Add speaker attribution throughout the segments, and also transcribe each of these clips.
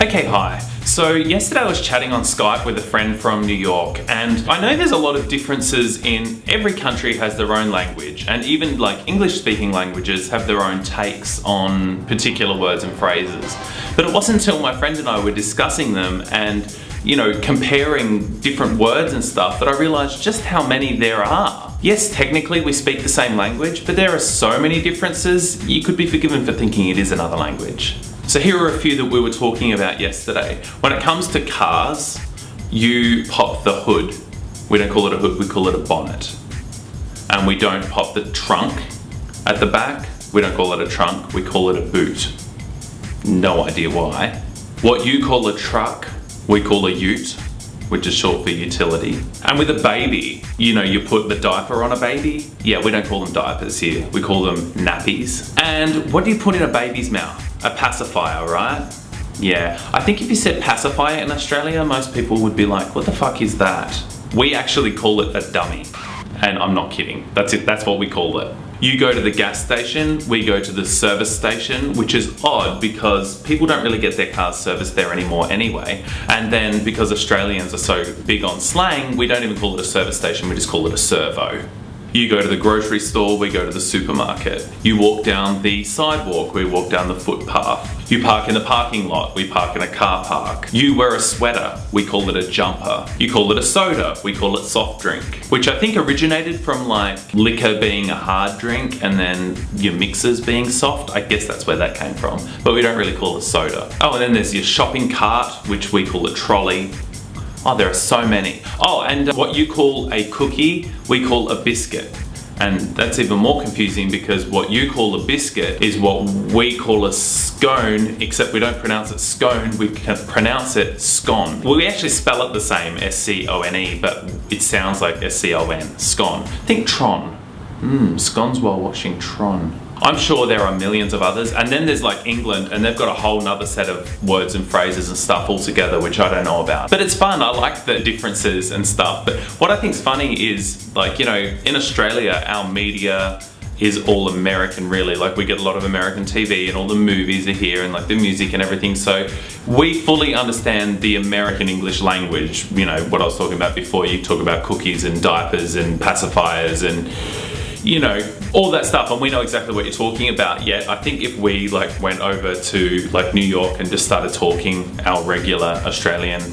Speaker 1: Okay, hi. So yesterday I was chatting on Skype with a friend from New York, and I know there's a lot of differences in every country has their own language, and even like English speaking languages have their own takes on particular words and phrases. But it wasn't until my friend and I were discussing them and, you know, comparing different words and stuff that I realized just how many there are. Yes, technically we speak the same language, but there are so many differences, you could be forgiven for thinking it is another language. So here are a few that we were talking about yesterday. When it comes to cars, you pop the hood. We don't call it a hood, we call it a bonnet. And we don't pop the trunk at the back. We don't call it a trunk, we call it a boot. No idea why. What you call a truck, we call a ute, which is short for utility. And with a baby, you know, you put the diaper on a baby. Yeah, we don't call them diapers here, we call them nappies. And what do you put in a baby's mouth? A pacifier, right? Yeah, I think if you said pacifier in Australia, most people would be like, what the fuck is that? We actually call it a dummy. And I'm not kidding, that's it, that's what we call it. You go to the gas station, we go to the service station, which is odd because people don't really get their cars serviced there anymore anyway. And then because Australians are so big on slang, we don't even call it a service station, we just call it a servo. You go to the grocery store, we go to the supermarket. You walk down the sidewalk, we walk down the footpath. You park in the parking lot, we park in a car park. You wear a sweater, we call it a jumper. You call it a soda, we call it soft drink. Which I think originated from like liquor being a hard drink and then your mixers being soft. I guess that's where that came from. But we don't really call it soda. Oh, and then there's your shopping cart, which we call a trolley. Oh, there are so many. Oh, and what you call a cookie, we call a biscuit. And that's even more confusing because what you call a biscuit is what we call a scone, except we don't pronounce it scone, we can pronounce it scone. Well, we actually spell it the same, S-C-O-N-E, but it sounds like S-C-O-N, scone. Think Tron. Scones while watching Tron. I'm sure there are millions of others, and then there's like England, and they've got a whole nother set of words and phrases and stuff altogether, which I don't know about. But it's fun, I like the differences and stuff. But what I think's funny is, like, you know, in Australia, our media is all American really. Like, we get a lot of American TV and all the movies are here and like the music and everything. So we fully understand the American English language. You know, what I was talking about before, you talk about cookies and diapers and pacifiers and, you know, all that stuff, and we know exactly what you're talking about. Yet I think if we like went over to like New York and just started talking our regular Australian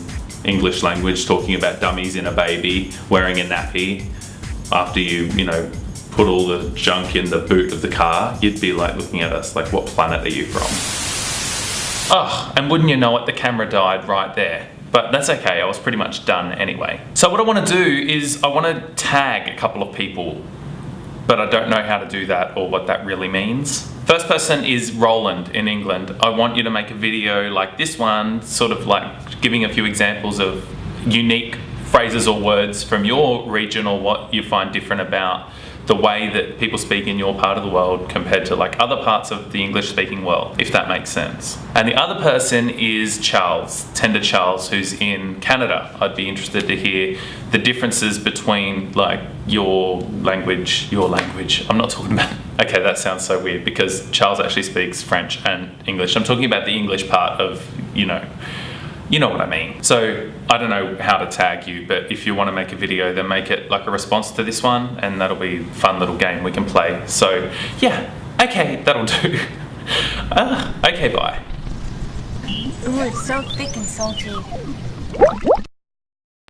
Speaker 1: English language, talking about dummies in a baby, wearing a nappy, after you know, put all the junk in the boot of the car, you'd be like looking at us like, what planet are you from? Oh, and wouldn't you know it, the camera died right there. But that's okay, I was pretty much done anyway. So what I want to do is I want to tag a couple of people, but I don't know how to do that or what that really means. First person is Roland in England. I want you to make a video like this one, sort of like giving a few examples of unique phrases or words from your region or what you find different about the way that people speak in your part of the world compared to like other parts of the English speaking world, if that makes sense. And the other person is Charles, Tender Charles, who's in Canada. I'd be interested to hear the differences between like your language. I'm not talking about, okay, that sounds so weird because Charles actually speaks French and English. I'm talking about the English part of, you know what I mean. So I don't know how to tag you, but if you want to make a video, then make it like a response to this one, and that'll be a fun little game we can play. So yeah, okay, that'll do. Okay, bye.
Speaker 2: Ooh, it's so thick and salty.